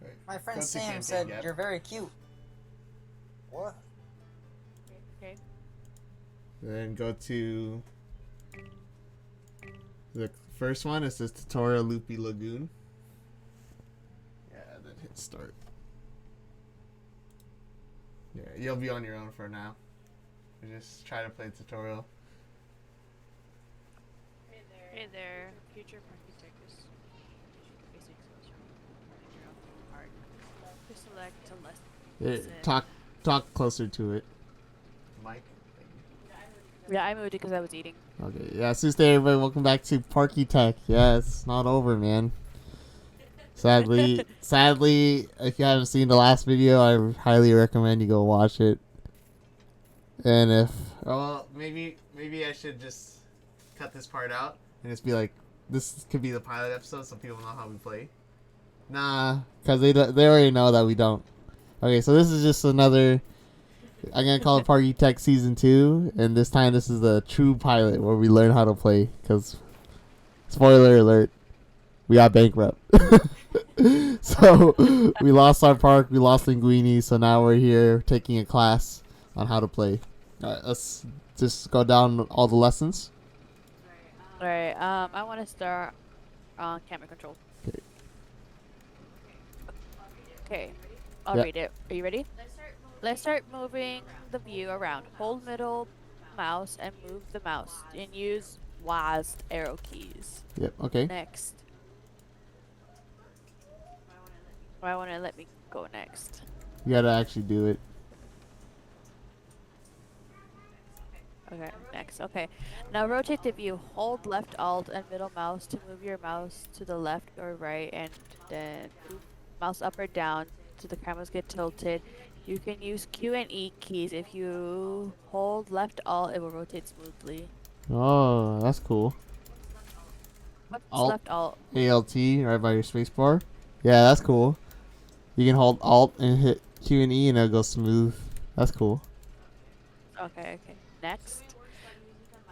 Right. My friend Go to Sam campaign, said Gab. you're very cute. What? Okay. Then go to the first one. It says Tutorial Loopy Lagoon. Yeah, then hit start. Yeah, you'll be on your own for now. Just try to play the tutorial. Hey there, future Parkitect is basic skills from art. To select to lesson. Talk closer to it. Mike. Yeah, I moved it because I was eating. Okay, yeah, Tuesday, everybody. Welcome back to Parkitect. Yeah, it's not over, man. Sadly, if you haven't seen the last video, I highly recommend you go watch it. And if maybe I should just cut this part out and just be like, this could be the pilot episode, so people know how we play. Nah, because they already know that we don't. Okay, so this is just another. I'm gonna call it Parkitect Season 2, and this time this is the true pilot where we learn how to play. Because, spoiler alert, we got bankrupt. So we lost our park, we lost Linguini, so now we're here taking a class on how to play. Alright, let's just go down all the lessons. Alright, I want to start on camera control. Okay. Okay, I'll read it. Are you ready? Let's start moving the view around. Hold middle mouse and move the mouse. And use WASD arrow keys. Yep, okay. Next. I want to let me go next. You gotta actually do it. Okay, next. Okay. Now rotate the view. Hold left alt and middle mouse to move your mouse to the left or right, and then move mouse up or down so the cameras get tilted. You can use Q and E keys. If you hold left alt, it will rotate smoothly. Oh, that's cool. What's Alt. left alt? ALT, right by your spacebar. Yeah, that's cool. You can hold Alt and hit Q and E and it'll go smooth. That's cool. Okay. Next.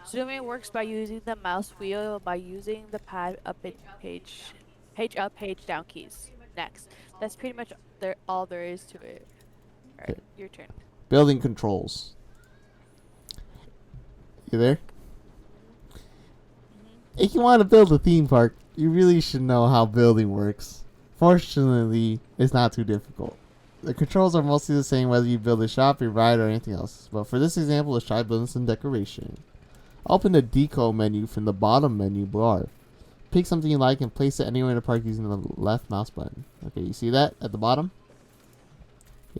Zooming works by using the mouse wheel by using the page up, page down keys. Next. That's pretty much all there is to it. Alright, your turn. Building controls. You there? If you want to build a theme park, you really should know how building works. Fortunately, it's not too difficult. The controls are mostly the same whether you build a shop, a ride, or anything else. But for this example, let's try building some decoration. Open the Deco menu from the bottom menu bar. Pick something you like and place it anywhere in the park using the left mouse button. Okay, you see that at the bottom?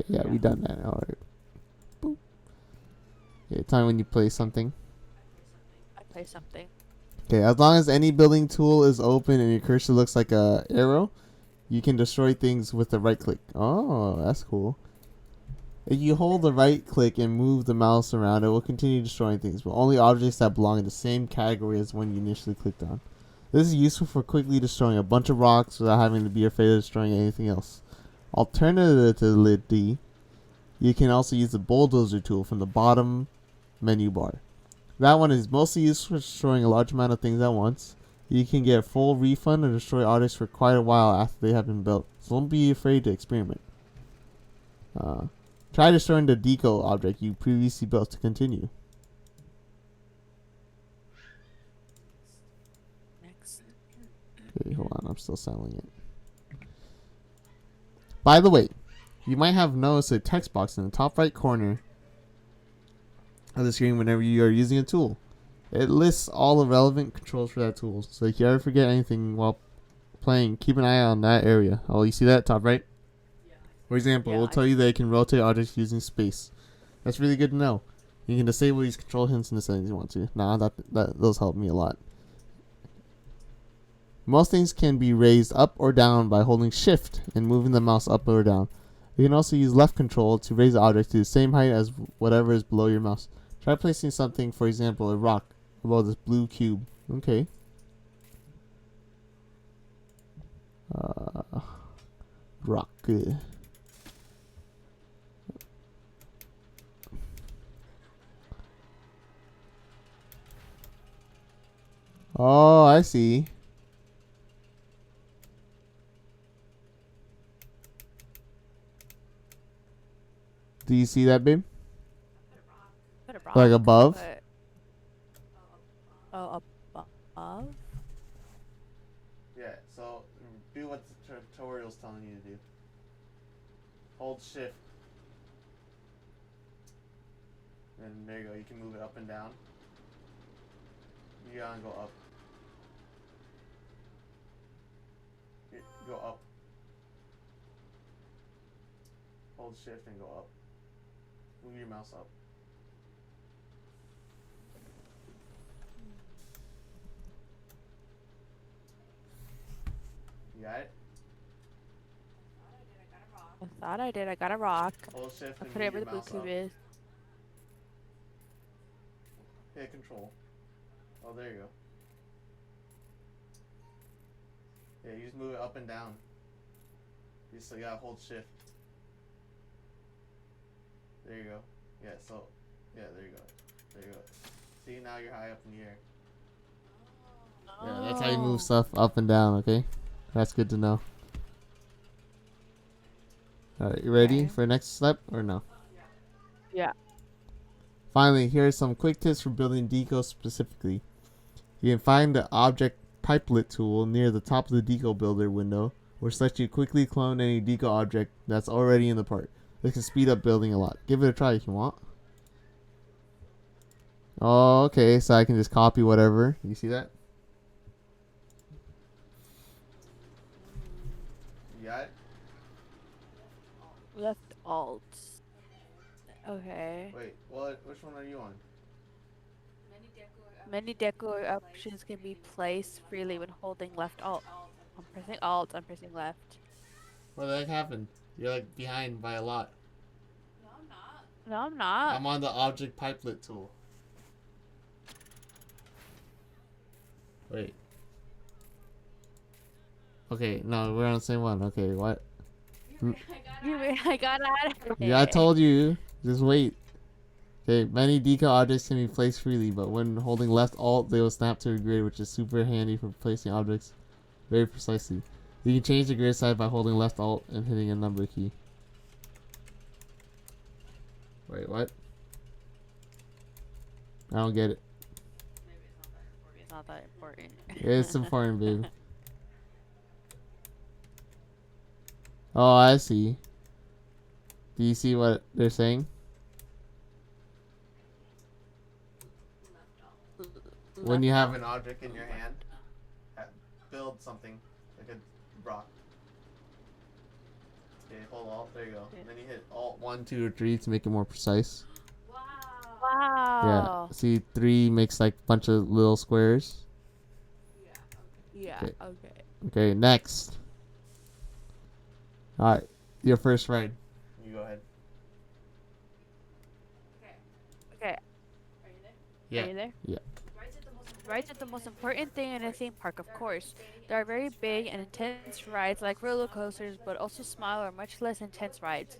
Yeah, we done that. Alright. Boop. Okay, tell me when you place something. I play something. Okay, as long as any building tool is open and your cursor looks like a arrow, you can destroy things with the right click. Oh, that's cool. If you hold the right click and move the mouse around, it will continue destroying things, but only objects that belong in the same category as one you initially clicked on. This is useful for quickly destroying a bunch of rocks without having to be afraid of destroying anything else. Alternatively, you can also use the bulldozer tool from the bottom menu bar. That one is mostly used for destroying a large amount of things at once. You can get a full refund and destroy objects for quite a while after they have been built, so don't be afraid to experiment. Try destroying the deco object you previously built to continue. Next. Okay, hold on, I'm still selling it. By the way, you might have noticed a text box in the top right corner of the screen whenever you are using a tool. It lists all the relevant controls for that tool, so if you ever forget anything while playing, keep an eye on that area. Oh, you see that top right? For example, it will tell you that you can rotate objects using space. That's really good to know. You can disable these control hints in the settings you want to. Those help me a lot. Most things can be raised up or down by holding shift and moving the mouse up or down. You can also use left control to raise the object to the same height as whatever is below your mouse. Try placing something, for example, a rock, above this blue cube. Okay. Rock. Oh, I see. Do you see that, babe? Put a rock. Like above? But, oh, above? Yeah, so do what the tutorial's telling you to do. Hold shift. And there you go, you can move it up and down. You gotta go up. Go up. Hold shift and go up. Move your mouse up. You got it? I thought I did. I got a rock. Hold shift I and put it move where your the blue mouse cube up. is. Hit control. Oh, there you go. Yeah, you just move it up and down. You still gotta hold shift. There you go. Yeah, so, yeah, there you go. There you go. See, now you're high up in the air. Yeah, that's how you move stuff up and down, okay? That's good to know. Alright, you ready for next step or no? Yeah. Finally, here are some quick tips for building Deco specifically. You can find the object pipelet tool near the top of the Deco builder window, which lets you quickly clone any Deco object that's already in the part. This can speed up building a lot. Give it a try if you want. Oh, okay, so I can just copy whatever. You see that? You got it? Left alt. Okay. Wait, what? Which one are you on? Many decor options can be placed freely when holding left alt. I'm pressing alt. I'm pressing left. What the heck happened? You're like behind by a lot. No, I'm not. I'm on the object pipelet tool. Wait. Okay, no, we're on the same one. Okay, what? I got out of it. Yeah, I told you. Just wait. Okay, many decal objects can be placed freely, but when holding left alt, they will snap to a grid, which is super handy for placing objects very precisely. You can change the grid size by holding left alt and hitting a number key. Wait, what? I don't get it. It's not that important. It's important, babe. Oh, I see. Do you see what they're saying? When you have an object in your hand, build something like a rock. Okay, hold alt. There you go. And then you hit alt 1, 2, or 3 to make it more precise. Wow. Yeah. See, 3 makes like a bunch of little squares. Yeah. Okay. Okay. Okay, next. Alright, your first ride. You go ahead. Okay. Yeah. Are you there? Yeah. Rides are the most important thing in a theme park, of course. There are very big and intense rides like roller coasters, but also smaller, much less intense rides.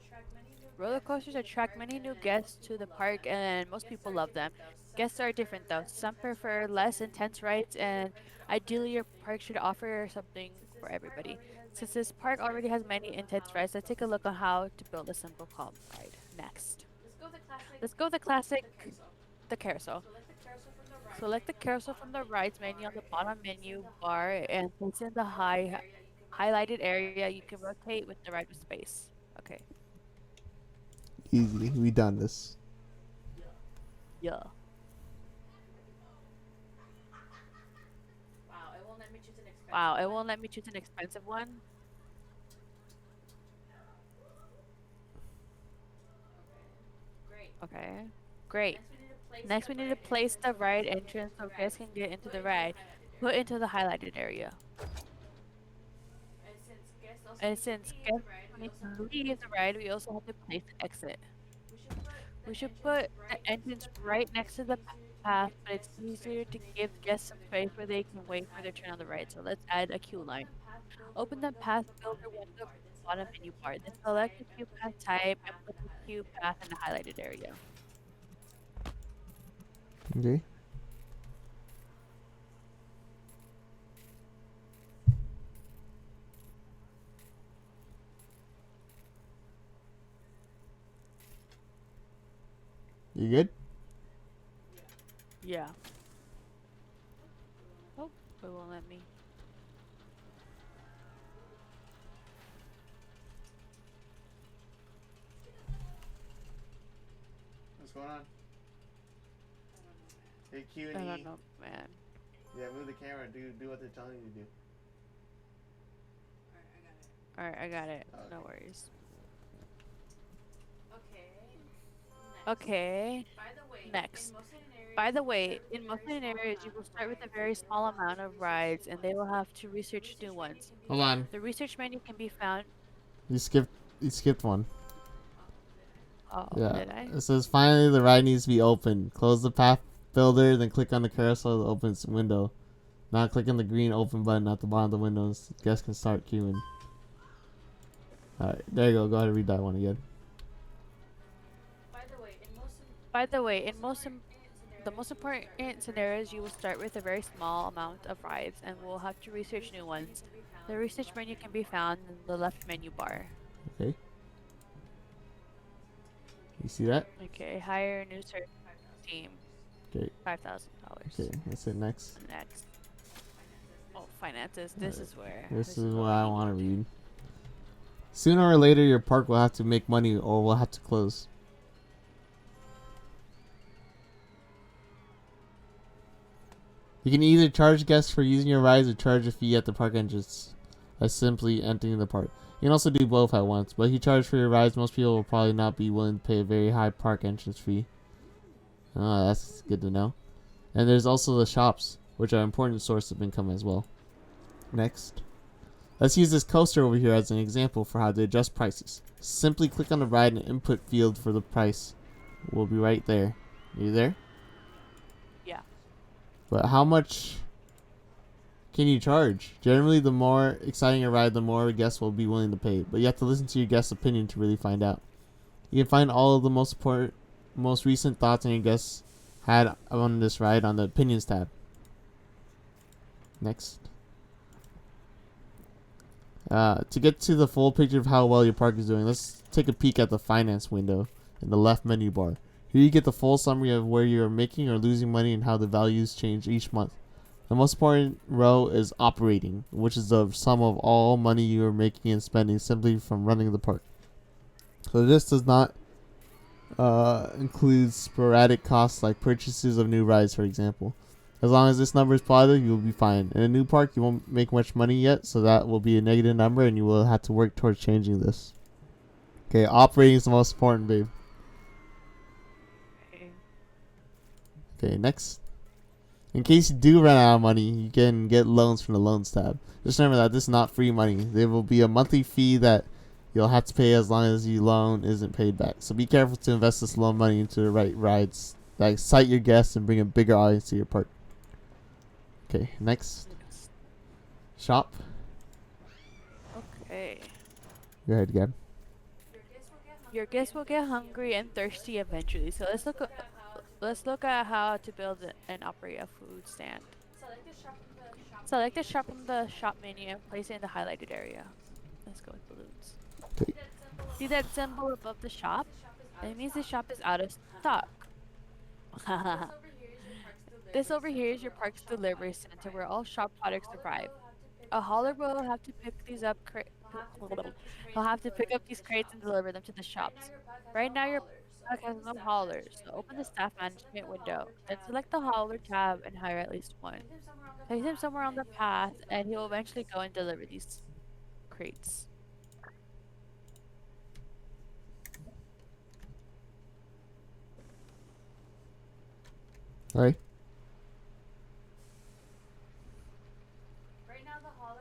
Roller coasters attract many new guests to the park, and most people love them. Guests are different though. Some prefer less intense rides, and ideally, your park should offer something for everybody. Since this park already has many intense rides, let's take a look on how to build a simple calm ride. Next, let's go with the classic, the carousel. Select the carousel from the rides menu on the bottom menu bar and place it in the highlighted area. You can rotate with the ride with space. Okay. Easy. We done this. Yeah. Wow, it won't let me choose an expensive one. Okay. Great. Next, we need to place the ride entrance so guests can get into the ride. Put into the highlighted area. And since guests need to leave the ride, we also have to place an exit. We should put the entrance right next to the path, but it's easier to give guests some space where they can wait for their turn on the ride. So let's add a queue line. Open the path builder window from the bottom menu bar. Then select the queue path type and put the queue path in the highlighted area. Okay. You good? Yeah. Oh, it won't let me. What's going on? Hey, Q I and E. don't know, man. Yeah, move the camera. Do what they're telling you to do. Alright, I got it. Okay. No worries. Okay. Next. By the way, in most hidden areas, you will start with a very small amount of rides, and they will have to research new ones. Hold on. The research menu can be found. You skipped. You skipped one. Oh, Yeah. did I? It says finally the ride needs to be open. Close the path builder, then click on the carousel to open its window. Now click on the green open button at the bottom of the window. Guests can start queuing. Alright, there you go. Go ahead and read that one again. By the way, in the most important scenarios, you will start with a very small amount of rides, and will have to research new ones. The research menu can be found in the left menu bar. Okay. You see that? Okay, hire a new search team. Okay. $5,000. Okay. That's it. Next. Next. Oh, finances. This is where. This is what we I need want to read. Sooner or later, your park will have to make money or will have to close. You can either charge guests for using your rides or charge a fee at the park entrance by simply entering the park. You can also do both at once, but if you charge for your rides, most people will probably not be willing to pay a very high park entrance fee. Oh, that's good to know. And there's also the shops, which are an important source of income as well. Next. Let's use this coaster over here as an example for how to adjust prices. Simply click on the ride and input field for the price. Will be right there. Are you there? Yeah. But how much can you charge? Generally, the more exciting a ride, the more guests will be willing to pay. But you have to listen to your guest's opinion to really find out. You can find all of the most recent thoughts on your guests had on this ride on the opinions tab. Next. To get to the full picture of how well your park is doing, let's take a peek at the finance window in the left menu bar. Here you get the full summary of where you are making or losing money and how the values change each month. The most important row is operating, which is the sum of all money you are making and spending simply from running the park. So this does not include sporadic costs like purchases of new rides, for example. As long as this number is positive, you will be fine. In a new park, you won't make much money yet, so that will be a negative number, and you will have to work towards changing this. Okay, operating is the most important, babe. Okay, next. In case you do run out of money, you can get loans from the loans tab. Just remember that this is not free money. There will be a monthly fee that you'll have to pay as long as your loan isn't paid back. So be careful to invest this loan money into the right rides that excite your guests and bring a bigger audience to your park. Okay, next. Shop. Okay. Go ahead, Gab. Your guests will get hungry and thirsty eventually. So let's look at how to build and operate a food stand. Select the shop from the shop menu and place it in the highlighted area. Let's go with balloons. Okay. See that symbol above the shop? It means the shop is out of stock. This over here is your park's delivery center where all shop products arrive. A hauler will have to pick these up. He'll have to pick up these crates and deliver them to the shops. Right now, your park has no haulers, so open the staff management window. Then select the hauler tab and hire at least one. Place him somewhere on the path, and he will eventually go and deliver these crates. Alright.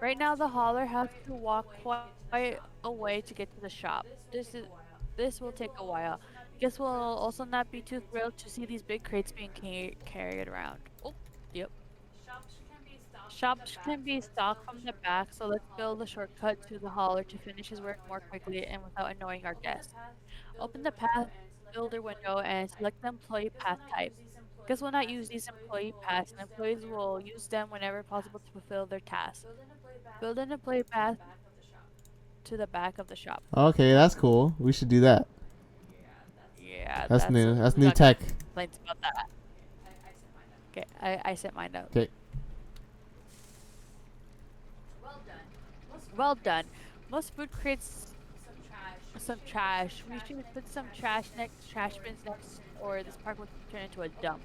Right now, the hauler has to walk quite a way to get to the shop. This will take a while. Guests will also not be too thrilled to see these big crates being carried around. Oh, yep. Shops can be stocked from the back, so let's build a shortcut to the hauler to finish his work more quickly and without annoying our guests. Open the path builder window and select the employee path type. Guests will not use these employee paths, and employees will use them whenever possible to fulfill their tasks. Build an employee path to the back of the shop. Okay, that's cool. We should do that. Yeah, Yeah, That's new. That's I'm new not gonna tech. complain about that. Okay, I sent mine up. Okay. Well done. Most food crates some trash. We should put some trash bins next, or this park will turn into a dump.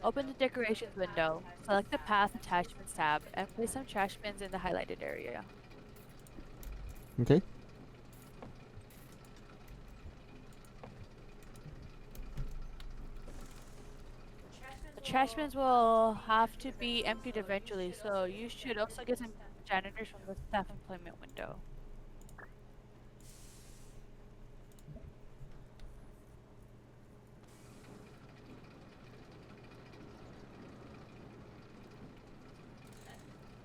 Open the decorations window, select the path attachments tab, and place some trash bins in the highlighted area. Okay. The trash bins will have to be emptied eventually, so you should also get some janitors from the staff employment window.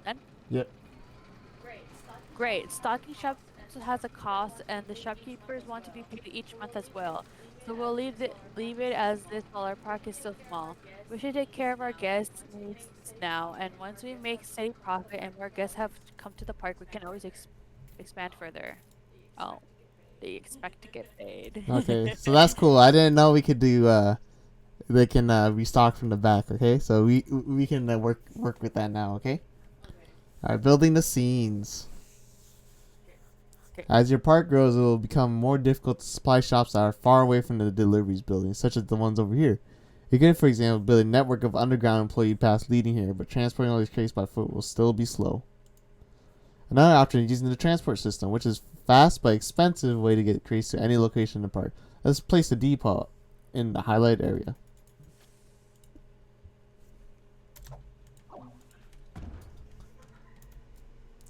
Done? Yep. Great. Stocking shop has a cost, and the shopkeepers want to be paid each month as well. So we'll leave it as this while our park is still small. We should take care of our guests' needs now, and once we make steady profit and more guests have come to the park, we can always expand further. Oh, they expect to get paid. Okay. So that's cool. I didn't know we could do. They can restock from the back. Okay. So we can work with that now. Okay. All right. Building the scenes. Okay. As your park grows, it will become more difficult to supply shops that are far away from the deliveries buildings, such as the ones over here. You can, for example, build a network of underground employee paths leading here, but transporting all these crates by foot will still be slow. Another option is using the transport system, which is fast but expensive way to get crates to any location in the park. Let's place a depot in the highlight area.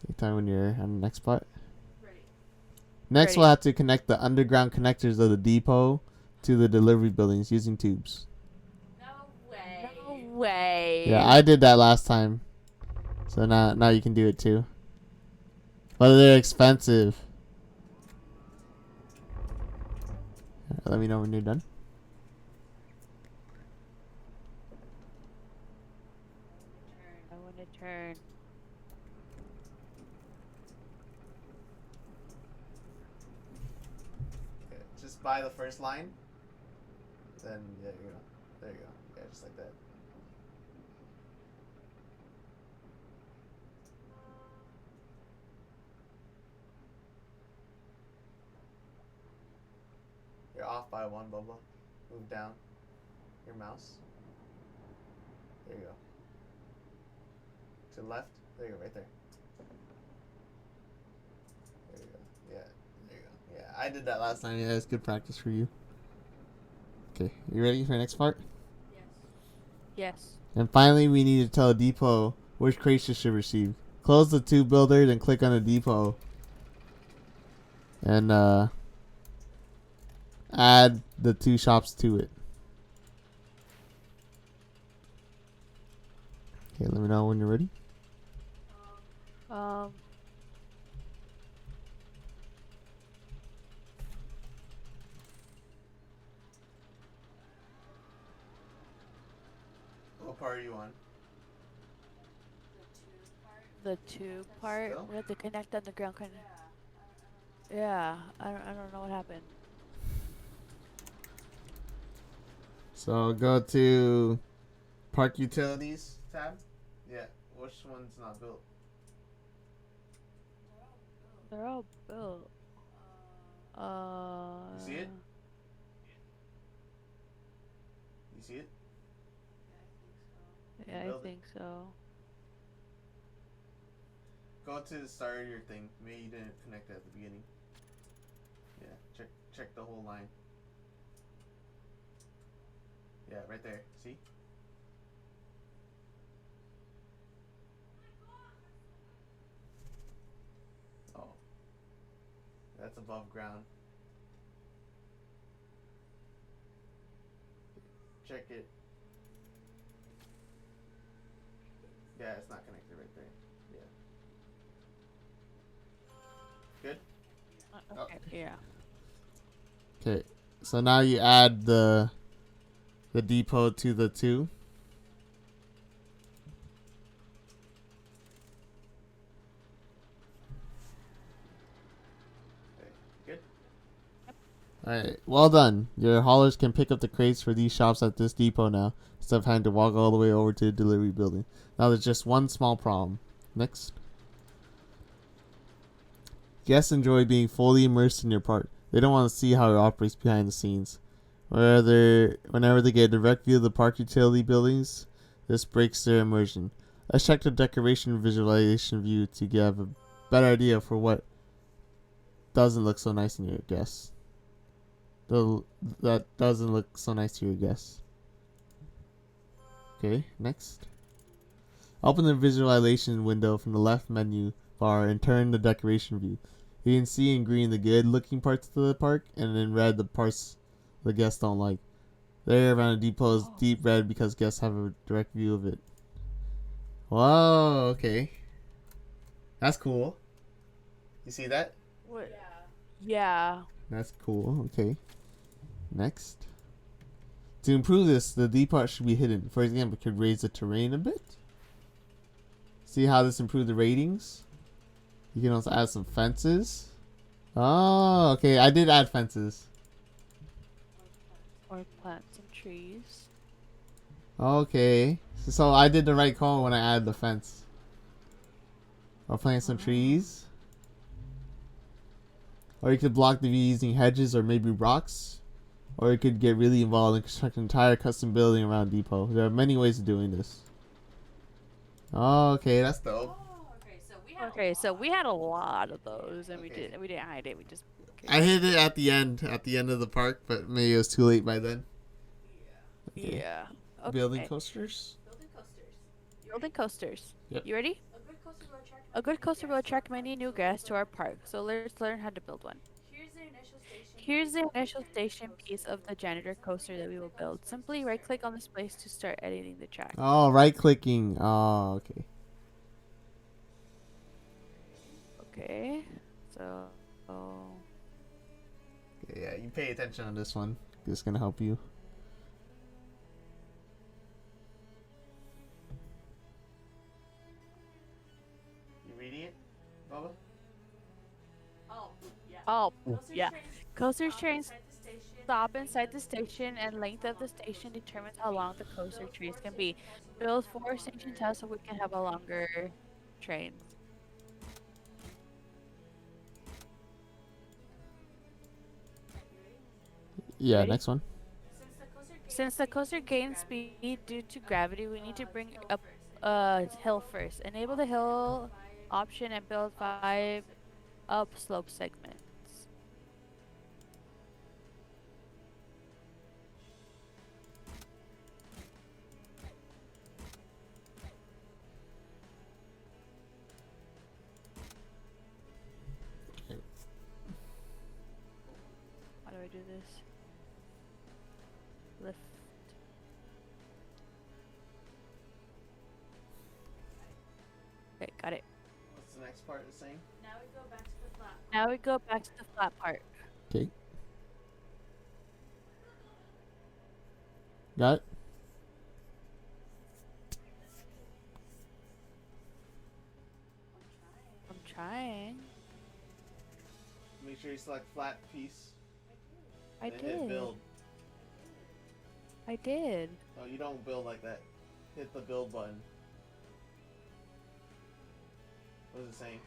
Anytime when you're on the next spot. Next, Ready. we'll have to connect the underground connectors of the depot to the delivery buildings using tubes. No way. Yeah, I did that last time. So now you can do it too. But they're expensive. Let me know when you're done. I want to turn. Okay, just by the first line. Then yeah, you go. There you go. Yeah, just like that. You're off by one, Bubba. Move down your mouse. There you go. To the left. There you go, right there. There you go. Yeah, there you go. Yeah, I did that last time. Yeah, it's good practice for you. Okay, you ready for the next part? Yes. And finally, we need to tell Depot which crates it should receive. Close the tube builder, then click on the Depot. And add the two shops to it. Okay, let me know when you're ready. What part are you on? The tube part. Still? We have to connect underground. Yeah, I don't know what happened. So go to Park Utilities tab. Yeah, which one's not built? They're all built. You see it? You see it? Yeah, I Build it. think so. Go to the start of your thing. Maybe you didn't connect it at the beginning. Yeah, check the whole line. Yeah, right there. See? Oh. That's above ground. Check it. Yeah, it's not connected right there. Yeah. Good? Okay. Yeah. Okay. So now you add the depot to the two. Okay, good. Alright, well done. Your haulers can pick up the crates for these shops at this depot now, instead of having to walk all the way over to the delivery building. Now there's just one small problem. Next. Guests enjoy being fully immersed in your park. They don't want to see how it operates behind the scenes. Whenever they get a direct view of the park utility buildings, this breaks their immersion. Let's check the decoration visualization view to get a better idea for what doesn't look so nice in your guests. That doesn't look so nice to your guests. Okay, next. Open the visualization window from the left menu bar and turn the decoration view. You can see in green the good looking parts of the park and in red the parts the guests don't like. The area around the depot is deep red because guests have a direct view of it. Whoa, okay. That's cool. You see that? What? Yeah. That's cool, okay. Next. To improve this, the depot should be hidden. For example, it could raise the terrain a bit. See how this improved the ratings? You can also add some fences. Oh, okay. I did add fences. Or plant some trees. Okay. So I did the right call when I added the fence. Or plant some trees. Or you could block the view using hedges or maybe rocks. Or you could get really involved and construct an entire custom building around depot. There are many ways of doing this. Oh, okay, that's dope. Okay, so we had a lot of those, and Okay. we didn't hide it. We just. I hit it at the end of the park, but maybe it was too late by then. Okay. Yeah. Okay. Building coasters. Building coasters. Yep. You ready? A good coaster will attract many new guests to our park, so let's learn how to build one. Here's the initial station piece of the janitor coaster that we will build. Simply right-click on this place to start editing the track. Oh, right clicking. Oh, okay. Okay. So. Okay, yeah, you pay attention on this one. This is gonna help you. You reading it, Bubba? Oh, yeah. Coaster trains stop inside the station, and length of the station determines how long the coaster trains can be. Build 4 station tests so we can have a longer trains. Yeah, Ready? next one. Since the coaster gains speed due to gravity, we need to bring up a hill first. Enable the hill option and build 5 upslope segments. How do I do this? Lift. Okay, got it. What's the next part the same? Now we go back to the flat part. Okay. Got it? I'm trying. Make sure you select flat piece. I Then did. hit build. I did. No, you don't build like that. Hit the build button. What is it saying?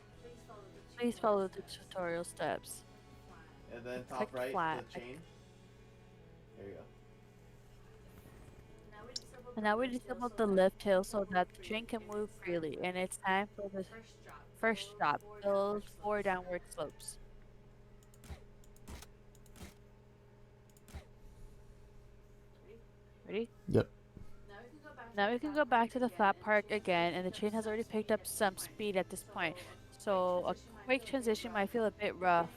Please follow the tutorial steps. And then top Click right, flat. the chain. There you go. And now we disabled the lift hill so that the train can move freely. And it's time for the first stop. Build 4 downward slopes. Ready? Yep. Now we can go back to the flat park again, and the train has already picked up some speed at this point. So a quick transition might feel a bit rough.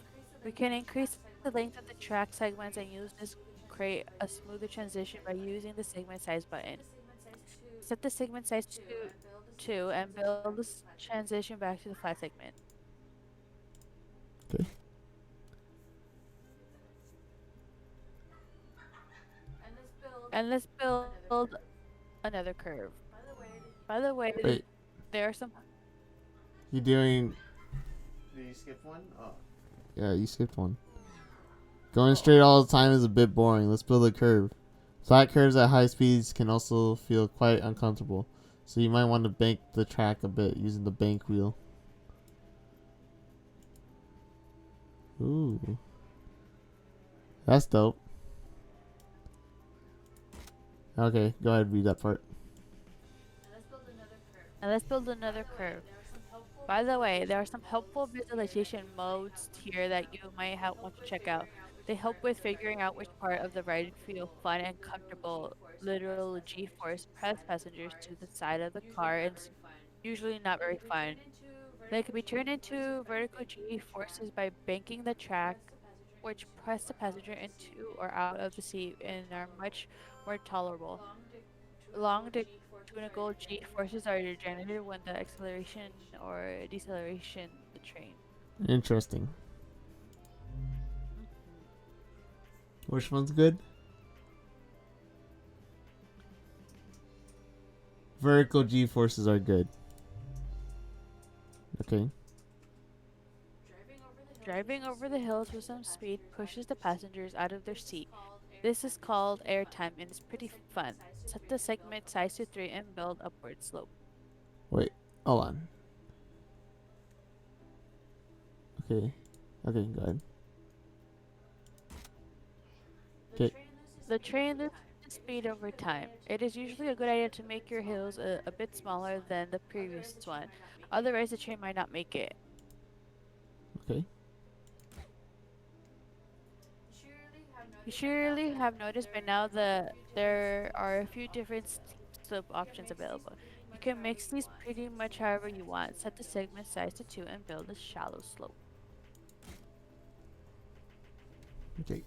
We can increase the length of the track segments and use this to create a smoother transition by using the segment size button. Set the segment size to 2 and build this transition back to the flat segment. Okay. And let's build another curve. By the way, Wait. there are some. You doing... Did you skip one? Oh. Yeah, you skipped one. Going straight all the time is a bit boring. Let's build a curve. Flat curves at high speeds can also feel quite uncomfortable, so you might want to bank the track a bit using the bank wheel. Ooh. That's dope. Okay, go ahead, read that part. Now let's build another curve. By the way, there are some helpful visualization modes here that you might want to check out. They help with figuring out which part of the ride feel fun and comfortable. Literal G-force press passengers to the side of the car and it's usually not very fun. They can be turned into vertical G-forces by banking the track, which press the passenger into or out of the seat and are much more tolerable. Long longitudinal G-forces are generated when the acceleration or deceleration the train. Interesting. Mhm. Which one's good? Vertical G forces are good. Okay. Driving over the hills with some speed pushes the passengers out of their seat. This is called airtime and it's pretty fun. Set the segment size to 3 and build upward slope. Wait. Hold on. Okay. Okay, go ahead. Okay. The train loses speed over time. It is usually a good idea to make your hills a bit smaller than the previous one. Otherwise, the train might not make it. Okay. You surely have noticed by now that there are a few different steep slope options available. You can mix these pretty much however you want. Set the segment size to 2 and build a shallow slope. Okay.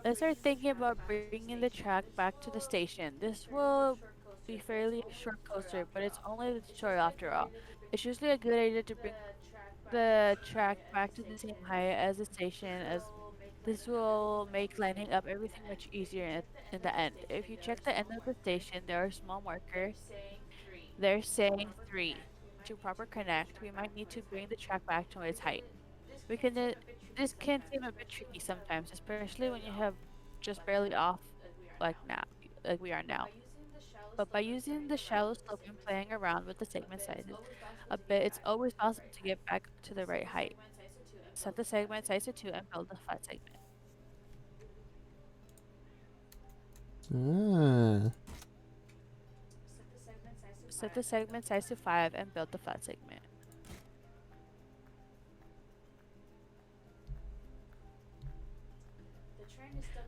Let's start thinking about bringing the track back to the station. This will be fairly short coaster, but it's only the tutorial after all. It's usually a good idea to bring the track back to the same height as the station as this will make lining up everything much easier in the end. If you check the end of the station, there are small marker. They're saying 3. To proper connect, we might need to bring the track back to its height. We can this can seem a bit tricky sometimes, especially when you have just barely off like now, like we are now. But by using the shallow slope and playing around with the segment sizes a bit, it's always possible to get back to the right height. Set the segment size to 2 and build a flat segment. Ah. Set the segment size to 5 and build the flat segment.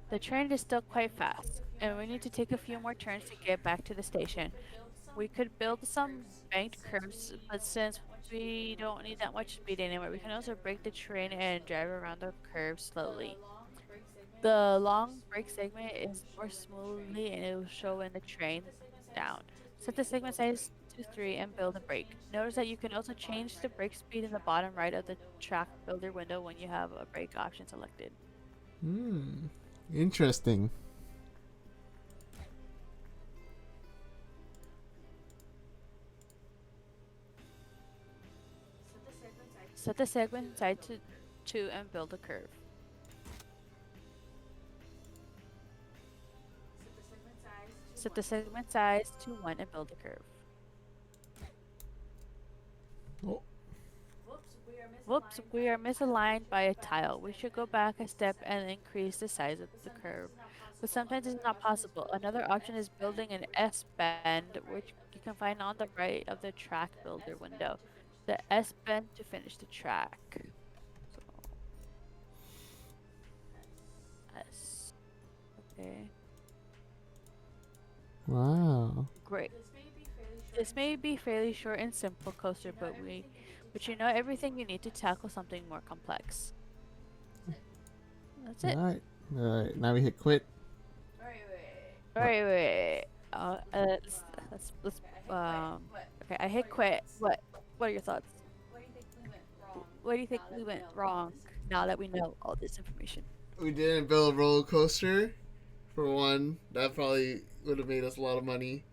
The train is still quite fast, and we need to take a few more turns to get back to the station. We could build some banked curves, but since we don't need that much speed anymore, we can also break the train and drive around the curve slowly. The long brake segment is more smoothly and it will show in the train down. Set the segment size to 3 and build a brake. Notice that you can also change the brake speed in the bottom right of the track builder window when you have a brake option selected. Hmm. Interesting. Set the segment size to 2 and build a curve. Set the segment size to 1 and build a curve. Oh. Whoops, we are misaligned by a tile. We should go back a step and increase the size of the curve. But sometimes it's not possible. Another option is building an S bend, which you can find on the right of the track builder window. The S bend to finish the track. So S. Okay. Wow. Great. This may be fairly short and simple coaster, but you know everything you need to tackle something more complex. That's it. Alright. Alright. Now we hit quit. Wait. Let's okay, I hit quit. What are your thoughts? What do you think we went wrong now that we know all this information? We didn't build a roller coaster. For one, that probably would have made us a lot of money.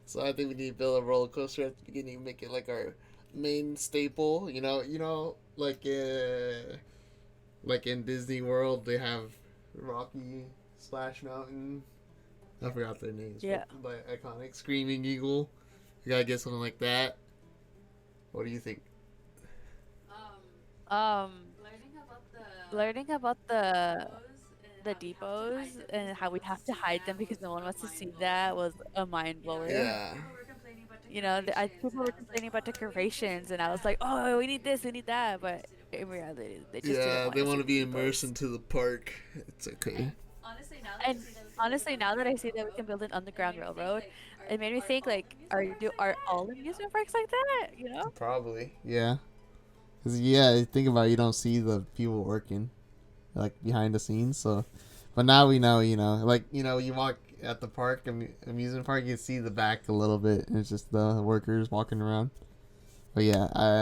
So I think we need to build a roller coaster at the beginning, make it like our main staple. Like Like in Disney World, they have Rocky Splash Mountain. I forgot their names. Yeah. But the iconic Screaming Eagle. You gotta get something like that. What do you think? Um, learning about the depots and how we have to hide them because no one wants to see that was a mind blower. Yeah. You know, people were complaining about decorations, and I was like, "Oh, we need this, we need that," but in reality, they just didn't Yeah, want they to see want to the be depots. immersed into the park. It's okay. And honestly, now that I see that we can build an underground railroad, it made me think like, are all amusement parks like that? You know? Probably. Yeah. Cause yeah, think about it, you don't see the people working, like behind the scenes. So, but now we know. Like you walk at the park, amusement park, you see the back a little bit, and it's just the workers walking around. But yeah,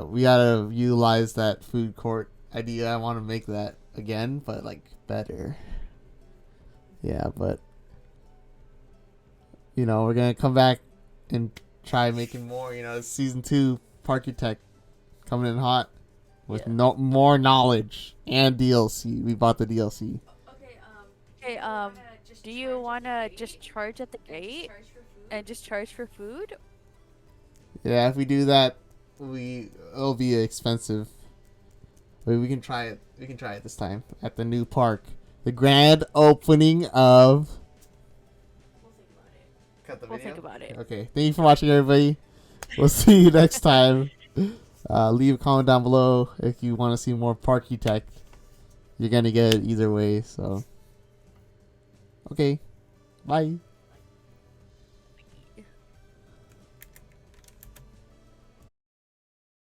we gotta utilize that food court idea. I want to make that again, but like better. Yeah, but we're gonna come back and try making more. Season 2 Parkitect coming in hot with Yeah. more knowledge and DLC. We bought the DLC. Okay. Do you wanna just charge at the gate and just charge for food? Yeah, if we do that, it'll be expensive. But we can try it. We can try it this time at the new park. The grand opening of. Cut the We'll video. think about it. Okay, thank you for watching, everybody. We'll see you next time. Leave a comment down below if you want to see more Parkitect. You're gonna get it either way. So, okay, bye.